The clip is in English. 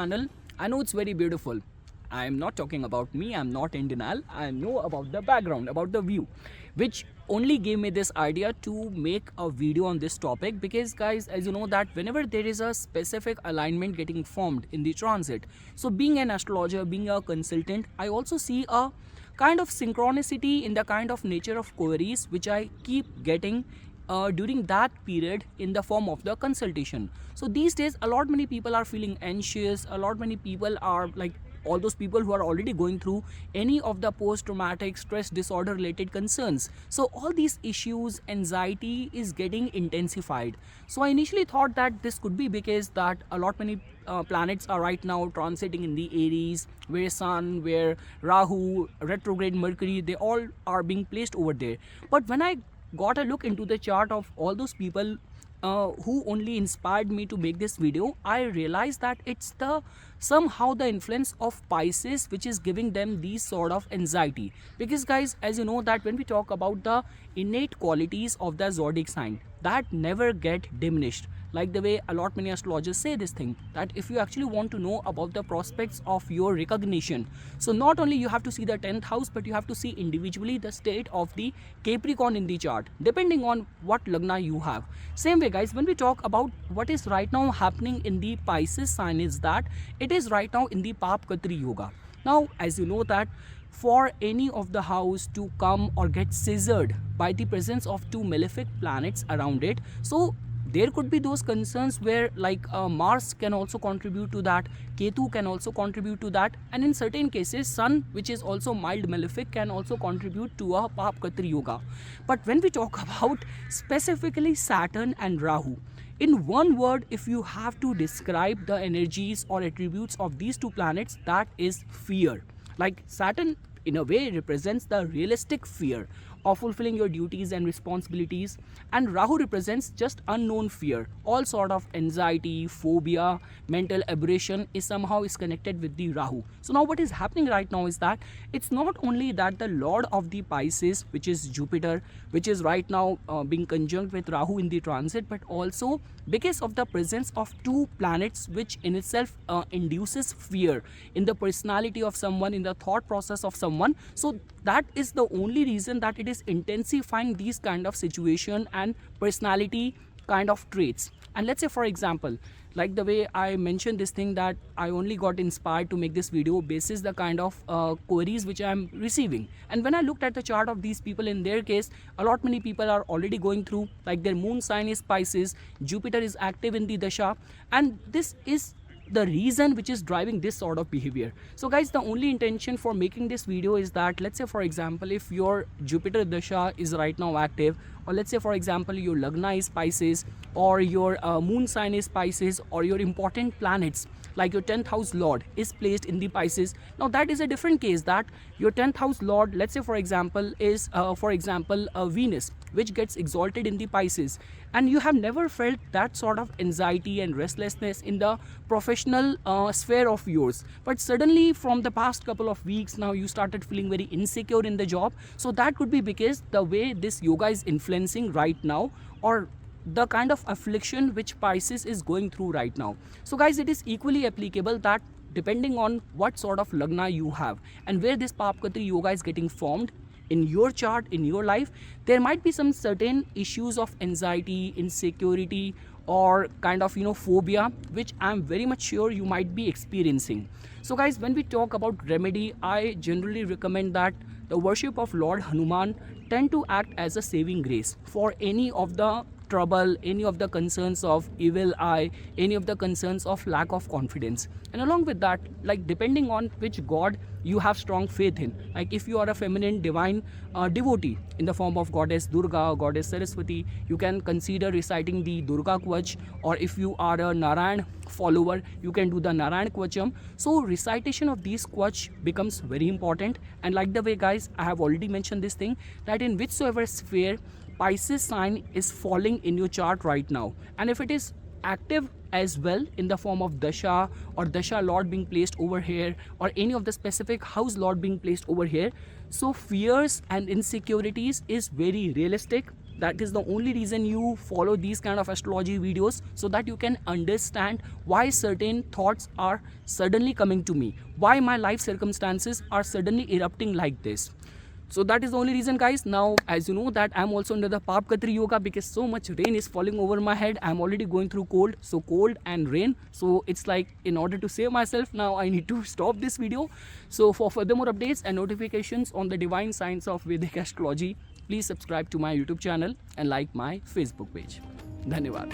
channel. I know it's very beautiful. I am not talking about me, I'm not in denial. I know about the background, about the view, which only gave me this idea to make a video on this topic. Because guys, as you know that whenever there is a specific alignment getting formed in the transit, so being an astrologer, being a consultant, I also see a kind of synchronicity in the kind of nature of queries which I keep getting during that period in the form of the consultation. So these days a lot many people are feeling anxious, a lot many people are like all those people who are already going through any of the post-traumatic stress disorder related concerns. So all these issues, anxiety is getting intensified. So I initially thought that this could be because that a lot many planets are right now transiting in the Aries, where Sun, where Rahu, retrograde Mercury, they all are being placed over there. But when I got a look into the chart of all those people who only inspired me to make this video, I realized that it's the somehow the influence of Pisces which is giving them these sort of anxiety. Because guys, as you know that when we talk about the innate qualities of the zodiac sign, that never get diminished. Like the way a lot many astrologers say this thing, that if you actually want to know about the prospects of your recognition, so not only you have to see the 10th house, but you have to see individually the state of the Capricorn in the chart, depending on what lagna you have. Same way guys, when we talk about what is right now happening in the Pisces sign, is that it is right now in the Papkatri yoga. Now as you know that for any of the house to come or get scissored by the presence of two malefic planets around it, so there could be those concerns where like Mars can also contribute to that, Ketu can also contribute to that, and in certain cases Sun, which is also mild malefic, can also contribute to a Papkatri yoga. But when we talk about specifically Saturn and Rahu, in one word, if you have to describe the energies or attributes of these two planets, that is fear. Like Saturn in a way represents the realistic fear of fulfilling your duties and responsibilities, and Rahu represents just unknown fear. All sort of anxiety, phobia, mental aberration is somehow is connected with the Rahu. So now what is happening right now is that it's not only that the lord of the Pisces, which is Jupiter, which is right now being conjunct with Rahu in the transit, but also because of the presence of two planets, which in itself induces fear in the personality of someone, in the thought process of someone. So that is the only reason that it is intensifying these kind of situation and personality kind of traits. And let's say for example, like the way I mentioned this thing, that I only got inspired to make this video basis the kind of queries which I am receiving. And when I looked at the chart of these people, in their case a lot many people are already going through, like their moon sign is Pisces, Jupiter is active in the dasha, and this is the reason which is driving this sort of behavior. So guys, the only intention for making this video is that, let's say for example, if your Jupiter dasha is right now active, or let's say for example your lagna is Pisces, or your moon sign is Pisces, or your important planets like your 10th house lord is placed in the Pisces. Now that is a different case, that your 10th house lord, let's say for example, is Venus, which gets exalted in the Pisces, and you have never felt that sort of anxiety and restlessness in the professional sphere of yours, but suddenly from the past couple of weeks now you started feeling very insecure in the job. So that could be because the way this yoga is influencing right now, or the kind of affliction which Pisces is going through right now. So guys, it is equally applicable that depending on what sort of lagna you have and where this Papkatri yoga is getting formed in your chart, in your life, there might be some certain issues of anxiety, insecurity, or kind of phobia, which I'm very much sure you might be experiencing. So guys, when we talk about remedy, I generally recommend that the worship of Lord Hanuman tend to act as a saving grace for any of the trouble, any of the concerns of evil eye, any of the concerns of lack of confidence. And along with that, like depending on which god you have strong faith in, like if you are a feminine divine devotee in the form of goddess Durga, goddess Saraswati, you can consider reciting the Durga Kwach, or if you are a Narayan follower, you can do the Narayan Kwacham. So recitation of these Kwach becomes very important. And like the way guys, I have already mentioned this thing, that in whichsoever sphere Pisces sign is falling in your chart right now, and if it is active as well in the form of dasha, or dasha lord being placed over here, or any of the specific house lord being placed over here, so fears and insecurities is very realistic. That is the only reason you follow these kind of astrology videos, so that you can understand why certain thoughts are suddenly coming to me, why my life circumstances are suddenly erupting like this. So that is the only reason, guys. Now, as you know that I'm also under the Pap Katri yoga, because so much rain is falling over my head. I'm already going through cold, so cold and rain. So it's like, in order to save myself, now I need to stop this video. So for further more updates and notifications on the divine science of Vedic astrology, please subscribe to my YouTube channel and like my Facebook page. Dhanyawad.